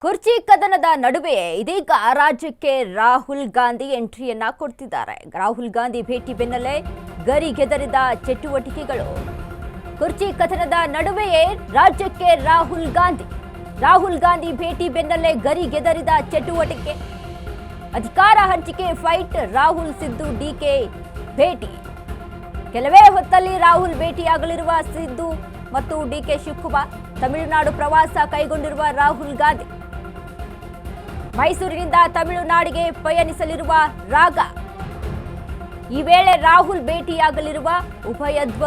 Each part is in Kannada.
ಕುರ್ಚಿ ಕದನದ ನಡುವೆ ಇದೀಗ ರಾಜ್ಯಕ್ಕೆ ರಾಹುಲ್ ಗಾಂಧಿ ಎಂಟ್ರಿಯನ್ನ ಕೊಡ್ತಿದ್ದಾರೆ. ರಾಹುಲ್ ಗಾಂಧಿ ಭೇಟಿ ಬೆನ್ನಲ್ಲೇ ಗರಿಗೆದರಿದ ಚಟುವಟಿಕೆಗಳು. ಕುರ್ಚಿ ಕದನದ ನಡುವೆಯೇ ರಾಜ್ಯಕ್ಕೆ ರಾಹುಲ್ ಗಾಂಧಿ ಭೇಟಿ ಬೆನ್ನಲ್ಲೇ ಗರಿಗೆದರಿದ ಚಟುವಟಿಕೆ. ಅಧಿಕಾರ ಹಂಚಿಕೆ ಫೈಟ್. ರಾಹುಲ್ ಸಿದ್ದು ಡಿಕೆ ಭೇಟಿ. ಕೆಲವೇ ಹೊತ್ತಲ್ಲಿ ರಾಹುಲ್ ಭೇಟಿಯಾಗಲಿರುವ ಸಿದ್ದು ಮತ್ತು ಡಿಕೆ ಶಿವಕುಮಾರ್. ತಮಿಳುನಾಡು ಪ್ರವಾಸ ಕೈಗೊಂಡಿರುವ ರಾಹುಲ್ ಗಾಂಧಿ ಮೈಸೂರಿನಿಂದ ತಮಿಳುನಾಡಿಗೆ ಪಯಣಿಸಲಿರುವ ರಾಗ. ಈ ವೇಳೆ ರಾಹುಲ್ ಭೇಟಿಯಾಗಲಿರುವ ಉಭಯತ್ವ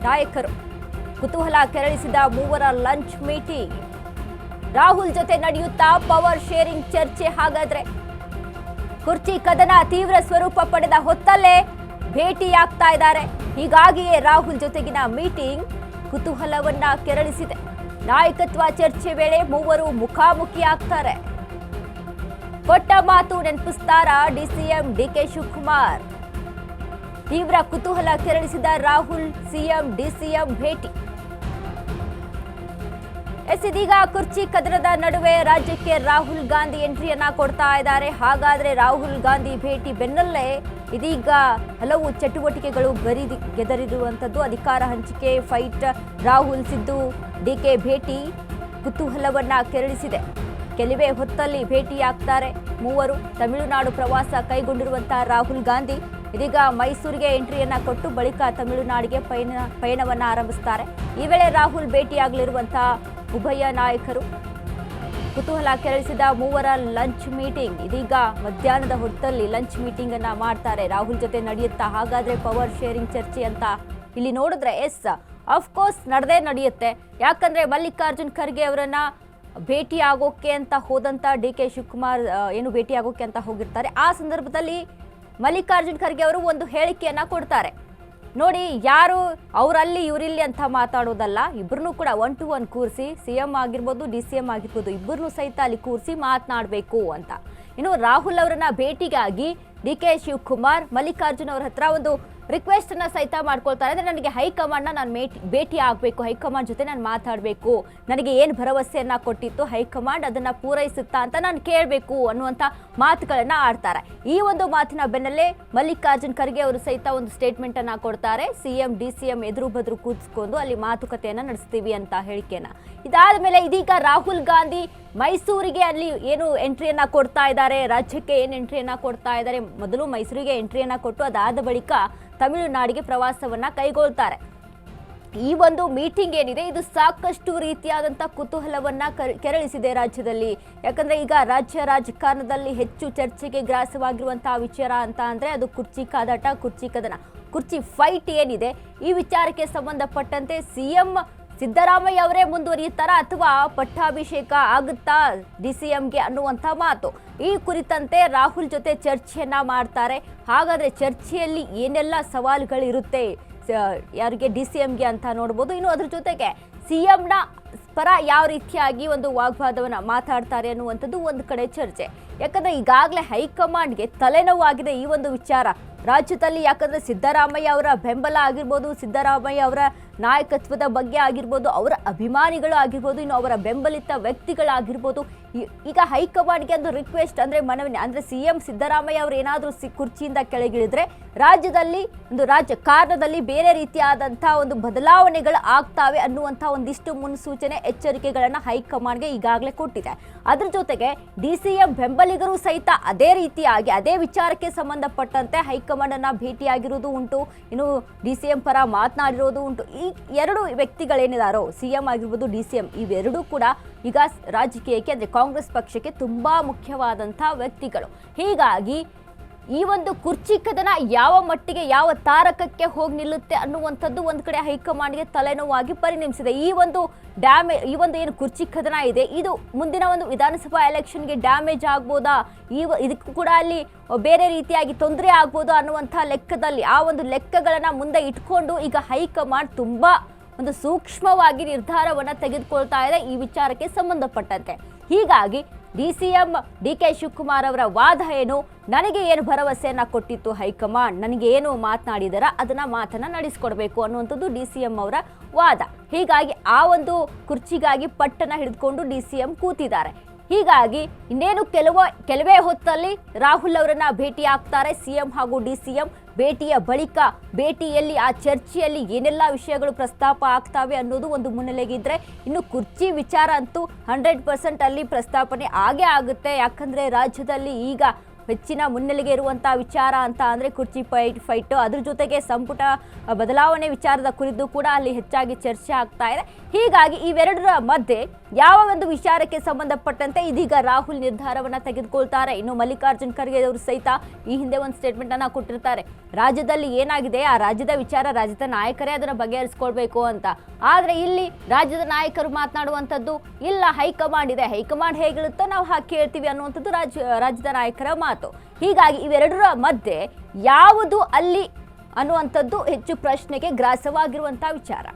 ನಾಯಕರು. ಕುತೂಹಲ ಕೆರಳಿಸಿದ ಮೂವರ ಲಂಚ್ ಮೀಟಿಂಗ್. ರಾಹುಲ್ ಜೊತೆ ನಡೆಯುತ್ತಾ ಪವರ್ ಶೇರಿಂಗ್ ಚರ್ಚೆ. ಹಾಗಾದ್ರೆ ಕುರ್ಚಿ ಕದನ ತೀವ್ರ ಸ್ವರೂಪ ಪಡೆದ ಹೊತ್ತಲ್ಲೇ ಭೇಟಿಯಾಗ್ತಾ ಇದ್ದಾರೆ. ಹೀಗಾಗಿಯೇ ರಾಹುಲ್ ಜೊತೆಗಿನ ಮೀಟಿಂಗ್ ಕುತೂಹಲವನ್ನ ಕೆರಳಿಸಿದೆ. ನಾಯಕತ್ವ ಚರ್ಚೆ ವೇಳೆ ಮೂವರು ಮುಖಾಮುಖಿ ಆಗ್ತಾರೆ. ಕೊಟ್ಟ ಮಾತು ನೆನಪಿಸ್ತಾರ ಡಿಸಿಎಂ ಡಿಕೆ ಶಿವಕುಮಾರ್. ತೀವ್ರ ಕುತೂಹಲ ಕೆರಳಿಸಿದ ರಾಹುಲ್ ಸಿಎಂ ಡಿಸಿಎಂ ಭೇಟಿ. ಇದೀಗ ಕುರ್ಚಿ ಕದನದ ನಡುವೆ ರಾಜ್ಯಕ್ಕೆ ರಾಹುಲ್ ಗಾಂಧಿ ಎಂಟ್ರಿಯನ್ನ ಕೊಡ್ತಾ ಇದ್ದಾರೆ. ಹಾಗಾದ್ರೆ ರಾಹುಲ್ ಗಾಂಧಿ ಭೇಟಿ ಬೆನ್ನಲ್ಲೇ ಇದೀಗ ಹಲವು ಚಟುವಟಿಕೆಗಳು ಗೆದರಿರುವಂಥದ್ದು. ಅಧಿಕಾರ ಹಂಚಿಕೆ ಫೈಟ್. ರಾಹುಲ್ ಸಿದ್ದು ಡಿಕೆ ಭೇಟಿ ಕುತೂಹಲವನ್ನ ಕೆರಳಿಸಿದೆ. ಕೆಲವೇ ಹೊತ್ತಲ್ಲಿ ಭೇಟಿಯಾಗ್ತಾರೆ ಮೂವರು. ತಮಿಳುನಾಡು ಪ್ರವಾಸ ಕೈಗೊಂಡಿರುವಂತಹ ರಾಹುಲ್ ಗಾಂಧಿ ಇದೀಗ ಮೈಸೂರಿಗೆ ಎಂಟ್ರಿಯನ್ನ ಕೊಟ್ಟು ಬಳಿಕ ತಮಿಳುನಾಡಿಗೆ ಪಯಣವನ್ನ ಆರಂಭಿಸುತ್ತಾರೆ. ಈ ವೇಳೆ ರಾಹುಲ್ ಭೇಟಿಯಾಗಲಿರುವಂತಹ ಉಭಯ ನಾಯಕರು. ಕುತೂಹಲ ಕೆರಳಿಸಿದ ಮೂವರ ಲಂಚ್ ಮೀಟಿಂಗ್. ಇದೀಗ ಮಧ್ಯಾಹ್ನದ ಹೊತ್ತಲ್ಲಿ ಲಂಚ್ ಮೀಟಿಂಗ್ ಅನ್ನ ಮಾಡ್ತಾರೆ. ರಾಹುಲ್ ಜೊತೆ ನಡೆಯುತ್ತಾ ಹಾಗಾದ್ರೆ ಪವರ್ ಶೇರಿಂಗ್ ಚರ್ಚೆ ಅಂತ ಇಲ್ಲಿ ನೋಡಿದ್ರೆ ಎಸ್ ಅಫ್ಕೋರ್ಸ್ ನಡೆಯುತ್ತೆ. ಯಾಕಂದ್ರೆ ಮಲ್ಲಿಕಾರ್ಜುನ್ ಖರ್ಗೆ ಅವರನ್ನ ಭೇಟಿ ಆಗೋಕೆ ಅಂತ ಹೋದಂತ ಡಿಕೆ ಶಿವಕುಮಾರ್ ಭೇಟಿ ಆಗೋಕೆ ಅಂತ ಹೋಗಿರ್ತಾರೆ. ಆ ಸಂದರ್ಭದಲ್ಲಿ ಮಲ್ಲಿಕಾರ್ಜುನ್ ಖರ್ಗೆ ಅವರು ಒಂದು ಹೇಳಿಕೆಯನ್ನ ಕೊಡ್ತಾರೆ. ನೋಡಿ, ಯಾರು ಅವರಲ್ಲಿ ಇವರಿಲ್ಲಿ ಅಂತ ಮಾತಾಡೋದಲ್ಲ, ಇಬ್ಬರನ್ನೂ ಕೂಡ 1 to 1 ಕೂರಿಸಿ, ಸಿಎಂ ಆಗಿರ್ಬೋದು ಡಿಸಿಎಂ ಆಗಿರ್ಬೋದು, ಇಬ್ಬರನ್ನೂ ಸಹಿತ ಅಲ್ಲಿ ಕೂರಿಸಿ ಮಾತನಾಡಬೇಕು ಅಂತ. ಇನ್ನು ರಾಹುಲ್ ಅವರನ್ನ ಭೇಟಿಗಾಗಿ ಡಿಕೆ ಶಿವಕುಮಾರ್ ಮಲ್ಲಿಕಾರ್ಜುನ್ ಅವರ ಹತ್ರ ಒಂದು ರಿಕ್ವೆಸ್ಟ್ ಅನ್ನ ಸಹಿತ ಮಾಡ್ಕೊಳ್ತಾರೆ. ಅಂದ್ರೆ ನನಗೆ ಹೈಕಮಾಂಡ್ ನಾನು ಭೇಟಿ ಆಗಬೇಕು, ಹೈಕಮಾಂಡ್ ಜೊತೆ ನಾನು ಮಾತಾಡಬೇಕು, ನನಗೆ ಏನು ಭರವಸೆಯನ್ನ ಕೊಟ್ಟಿತ್ತು ಹೈಕಮಾಂಡ್ ಅದನ್ನ ಪೂರೈಸುತ್ತಾ ಅಂತ ನಾನು ಕೇಳಬೇಕು ಅನ್ನುವಂಥ ಮಾತುಗಳನ್ನ ಆಡ್ತಾರೆ. ಈ ಒಂದು ಮಾತಿನ ಬೆನ್ನಲ್ಲೇ ಮಲ್ಲಿಕಾರ್ಜುನ್ ಖರ್ಗೆ ಅವರು ಸಹಿತ ಒಂದು ಸ್ಟೇಟ್ಮೆಂಟ್ ಅನ್ನ ಕೊಡ್ತಾರೆ. ಸಿಎಂ ಡಿಸಿಎಂ ಎದುರು ಬದ್ರು ಕೂತ್ಕೊಂಡು ಅಲ್ಲಿ ಮಾತುಕತೆಯನ್ನ ನಡೆಸ್ತೀವಿ ಅಂತ ಹೇಳಿಕೆಯನ್ನ. ಇದಾದ ಮೇಲೆ ಇದೀಗ ರಾಹುಲ್ ಗಾಂಧಿ ಮೈಸೂರಿಗೆ ಅಲ್ಲಿ ಏನು ಎಂಟ್ರಿಯನ್ನ ಕೊಡ್ತಾ ಇದ್ದಾರೆ, ರಾಜ್ಯಕ್ಕೆ ಏನು ಎಂಟ್ರಿಯನ್ನ ಕೊಡ್ತಾ ಇದ್ದಾರೆ. ಮೊದಲು ಮೈಸೂರಿಗೆ ಎಂಟ್ರಿಯನ್ನ ಕೊಟ್ಟು ಅದಾದ ಬಳಿಕ ತಮಿಳುನಾಡಿಗೆ ಪ್ರವಾಸವನ್ನ ಕೈಗೊಳ್ತಾರೆ. ಈ ಒಂದು ಮೀಟಿಂಗ್ ಏನಿದೆ ಇದು ಸಾಕಷ್ಟು ರೀತಿಯಾದಂಥ ಕುತೂಹಲವನ್ನ ಕೆರಳಿಸಿದೆ ರಾಜ್ಯದಲ್ಲಿ. ಯಾಕಂದ್ರೆ ಈಗ ರಾಜ್ಯ ರಾಜಕಾರಣದಲ್ಲಿ ಹೆಚ್ಚು ಚರ್ಚೆಗೆ ಗ್ರಾಸವಾಗಿರುವಂತಹ ವಿಚಾರ ಅಂತ ಅಂದ್ರೆ ಅದು ಕುರ್ಚಿ ಕಾದಾಟ, ಕುರ್ಚಿ ಕದನ, ಕುರ್ಚಿ ಫೈಟ್ ಏನಿದೆ. ಈ ವಿಚಾರಕ್ಕೆ ಸಂಬಂಧಪಟ್ಟಂತೆ ಸಿಎಂ ಸಿದ್ದರಾಮಯ್ಯ ಅವರೇ ಮುಂದುವರಿಯುತ್ತಾರಾ ಅಥವಾ ಪಟ್ಟಾಭಿಷೇಕ ಆಗುತ್ತಾ ಡಿಸಿಎಂಗೆ ಅನ್ನುವಂಥ ಮಾತು. ಈ ಕುರಿತಂತೆ ರಾಹುಲ್ ಜೊತೆ ಚರ್ಚೆಯನ್ನ ಮಾಡ್ತಾರೆ. ಹಾಗಾದ್ರೆ ಚರ್ಚೆಯಲ್ಲಿ ಏನೆಲ್ಲ ಸವಾಲುಗಳಿರುತ್ತೆ ಯಾರಿಗೆ ಡಿಸಿಎಂಗೆ ಅಂತ ನೋಡ್ಬೋದು. ಇನ್ನು ಅದ್ರ ಜೊತೆಗೆ ಸಿಎಂನ ಪರ ಯಾವ ರೀತಿಯಾಗಿ ಒಂದು ವಾಗ್ವಾದವನ್ನ ಮಾತಾಡ್ತಾರೆ ಅನ್ನುವಂಥದ್ದು ಒಂದು ಕಡೆ ಚರ್ಚೆ. ಯಾಕಂದ್ರೆ ಈಗಾಗಲೇ ಹೈಕಮಾಂಡ್ಗೆ ತಲೆನೋವಾಗಿದೆ ಈ ಒಂದು ವಿಚಾರ ರಾಜ್ಯದಲ್ಲಿ. ಯಾಕಂದ್ರೆ ಸಿದ್ದರಾಮಯ್ಯ ಅವರ ಬೆಂಬಲ ಆಗಿರ್ಬೋದು, ಸಿದ್ದರಾಮಯ್ಯ ಅವರ ನಾಯಕತ್ವದ ಬಗ್ಗೆ ಆಗಿರ್ಬೋದು, ಅವರ ಅಭಿಮಾನಿಗಳು ಆಗಿರ್ಬೋದು, ಇನ್ನು ಅವರ ಬೆಂಬಲಿತ ವ್ಯಕ್ತಿಗಳಾಗಿರ್ಬೋದು, ಈಗ ಹೈಕಮಾಂಡ್ಗೆ ಒಂದು ರಿಕ್ವೆಸ್ಟ್ ಅಂದ್ರೆ ಮನವಿ ಅಂದ್ರೆ ಸಿಎಂ ಸಿದ್ದರಾಮಯ್ಯ ಅವರು ಏನಾದರೂ ಕುರ್ಚಿಯಿಂದ ಕೆಳಗಿಳಿದ್ರೆ ರಾಜ್ಯದಲ್ಲಿ ಒಂದು ರಾಜಕಾರಣದಲ್ಲಿ ಬೇರೆ ರೀತಿಯಾದಂತಹ ಒಂದು ಬದಲಾವಣೆಗಳು ಆಗ್ತಾವೆ ಅನ್ನುವಂಥ ಒಂದಿಷ್ಟು ಮುನ್ಸೂಚನೆ ಎಚ್ಚರಿಕೆಗಳನ್ನ ಹೈಕಮಾಂಡ್ಗೆ ಈಗಾಗಲೇ ಕೊಟ್ಟಿದೆ. ಅದ್ರ ಜೊತೆಗೆ ಡಿಸಿಎಂ ಬೆಂಬಲಿಗರು ಸಹಿತ ಅದೇ ರೀತಿಯಾಗಿ ಅದೇ ವಿಚಾರಕ್ಕೆ ಸಂಬಂಧಪಟ್ಟಂತೆ ಹೈಕಮಾಂಡ್ ಅನ್ನ ಭೇಟಿಯಾಗಿರೋದು ಉಂಟು, ಇನ್ನು ಡಿಸಿಎಂ ಪರ ಮಾತನಾಡಿರೋದು ಉಂಟು. ಈ ಎರಡು ವ್ಯಕ್ತಿಗಳೇನಿದಾರೋ ಸಿಎಂ ಆಗಿರ್ಬೋದು ಡಿಸಿಎಂ ಇವೆರಡೂ ಕೂಡ ಈಗ ರಾಜಕೀಯಕ್ಕೆ ಅಂದ್ರೆ ಕಾಂಗ್ರೆಸ್ ಪಕ್ಷಕ್ಕೆ ತುಂಬಾ ಮುಖ್ಯವಾದಂತಹ ವ್ಯಕ್ತಿಗಳು. ಹೀಗಾಗಿ ಈ ಒಂದು ಕುರ್ಚಿ ಕದನ ಯಾವ ಮಟ್ಟಿಗೆ ಯಾವ ತಾರಕಕ್ಕೆ ಹೋಗಿ ನಿಲ್ಲುತ್ತೆ ಅನ್ನುವಂಥದ್ದು ಒಂದು ಕಡೆ ಹೈಕಮಾಂಡ್ಗೆ ತಲೆನೋವಾಗಿ ಪರಿಣಮಿಸಿದೆ. ಈ ಒಂದು ಏನು ಕುರ್ಚಿ ಕದನ ಇದೆ ಇದು ಮುಂದಿನ ಒಂದು ವಿಧಾನಸಭಾ ಎಲೆಕ್ಷನ್ಗೆ ಡ್ಯಾಮೇಜ್ ಆಗ್ಬೋದಾ, ಇದಕ್ಕೂ ಕೂಡ ಅಲ್ಲಿ ಬೇರೆ ರೀತಿಯಾಗಿ ತೊಂದರೆ ಆಗ್ಬೋದಾ ಅನ್ನುವಂಥ ಲೆಕ್ಕದಲ್ಲಿ ಆ ಒಂದು ಲೆಕ್ಕಗಳನ್ನ ಮುಂದೆ ಇಟ್ಕೊಂಡು ಈಗ ಹೈಕಮಾಂಡ್ ತುಂಬಾ ಒಂದು ಸೂಕ್ಷ್ಮವಾಗಿ ನಿರ್ಧಾರವನ್ನ ತೆಗೆದುಕೊಳ್ತಾ ಇದೆ ಈ ವಿಚಾರಕ್ಕೆ ಸಂಬಂಧಪಟ್ಟಂತೆ. ಹೀಗಾಗಿ DCM DK ಶಿವಕುಮಾರ್ ಅವರ ವಾದ ಏನು, ನನಗೆ ಏನು ಭರವಸೆಯನ್ನ ಕೊಟ್ಟಿತ್ತು ಹೈಕಮಾಂಡ್, ನನಗೆ ಏನು ಮಾತನಾಡಿದಾರ ಅದನ್ನ ಮಾತನ್ನ ನಡೆಸಿಕೊಡ್ಬೇಕು ಅನ್ನುವಂಥದ್ದು DCM ಅವರ ವಾದ. ಹೀಗಾಗಿ ಆ ಒಂದು ಕುರ್ಚಿಗಾಗಿ ಪಟ್ಟನ್ನ ಹಿಡಿದುಕೊಂಡು DCM ಕೂತಿದ್ದಾರೆ. ಹೀಗಾಗಿ ಇನ್ನೇನು ಕೆಲವೇ ಹೊತ್ತಲ್ಲಿ ರಾಹುಲ್ ಅವರನ್ನ ಭೇಟಿ ಆಗ್ತಾರೆ ಸಿಎಂ ಹಾಗೂ DCM. ಭೇಟಿಯ ಬಳಿಕ ಭೇಟಿಯಲ್ಲಿ ಆ ಚರ್ಚೆಯಲ್ಲಿ ಏನೆಲ್ಲ ವಿಷಯಗಳು ಪ್ರಸ್ತಾಪ ಆಗ್ತವೆ ಅನ್ನೋದು ಒಂದು ಮುನ್ನೆಲೆಗಿದ್ರೆ, ಇನ್ನು ಕುರ್ಚಿ ವಿಚಾರ ಅಂತೂ 100% ಅಲ್ಲಿ ಪ್ರಸ್ತಾಪನೆ ಆಗೇ ಆಗುತ್ತೆ. ಯಾಕಂದ್ರೆ ರಾಜ್ಯದಲ್ಲಿ ಈಗ ಹೆಚ್ಚಿನ ಮುನ್ನೆಲೆಗೆ ಇರುವಂತಹ ವಿಚಾರ ಅಂತ ಅಂದ್ರೆ ಕುರ್ಚಿ ಫೈಟ್, ಅದ್ರ ಜೊತೆಗೆ ಸಂಪುಟ ಬದಲಾವಣೆ ವಿಚಾರದ ಕುರಿತು ಕೂಡ ಅಲ್ಲಿ ಹೆಚ್ಚಾಗಿ ಚರ್ಚೆ ಆಗ್ತಾ ಇದೆ. ಹೀಗಾಗಿ ಇವೆರಡರ ಮಧ್ಯೆ ಯಾವ ಒಂದು ವಿಚಾರಕ್ಕೆ ಸಂಬಂಧಪಟ್ಟಂತೆ ಇದೀಗ ರಾಹುಲ್ ನಿರ್ಧಾರವನ್ನ ತೆಗೆದುಕೊಳ್ತಾರೆ. ಇನ್ನು ಮಲ್ಲಿಕಾರ್ಜುನ್ ಖರ್ಗೆ ಅವರು ಸಹಿತ ಈ ಹಿಂದೆ ಒಂದು ಸ್ಟೇಟ್ಮೆಂಟ್ ಅನ್ನ ಕೊಟ್ಟಿರ್ತಾರೆ, ರಾಜ್ಯದಲ್ಲಿ ಏನಾಗಿದೆ ಆ ರಾಜ್ಯದ ವಿಚಾರ ರಾಜ್ಯದ ನಾಯಕರೇ ಅದನ್ನ ಬಗೆಹರಿಸ್ಕೊಳ್ಬೇಕು ಅಂತ. ಆದ್ರೆ ಇಲ್ಲಿ ರಾಜ್ಯದ ನಾಯಕರು ಮಾತನಾಡುವಂಥದ್ದು ಇಲ್ಲ, ಹೈಕಮಾಂಡ್ ಇದೆ, ಹೈಕಮಾಂಡ್ ಹೇಗಿರುತ್ತೋ ನಾವು ಹಾಗೆ ಕೇಳ್ತೀವಿ ಅನ್ನುವಂಥದ್ದು ರಾಜ್ಯದ ನಾಯಕರ ಮಾತು. ಹೀಗಾಗಿ ಇವೆರಡರ ಮಧ್ಯೆ ಯಾವುದು ಅಲ್ಲಿ ಅನ್ನುವಂಥದ್ದು ಹೆಚ್ಚು ಪ್ರಶ್ನೆಗೆ ಗ್ರಾಸವಾಗಿರುವಂತಹ ವಿಚಾರ.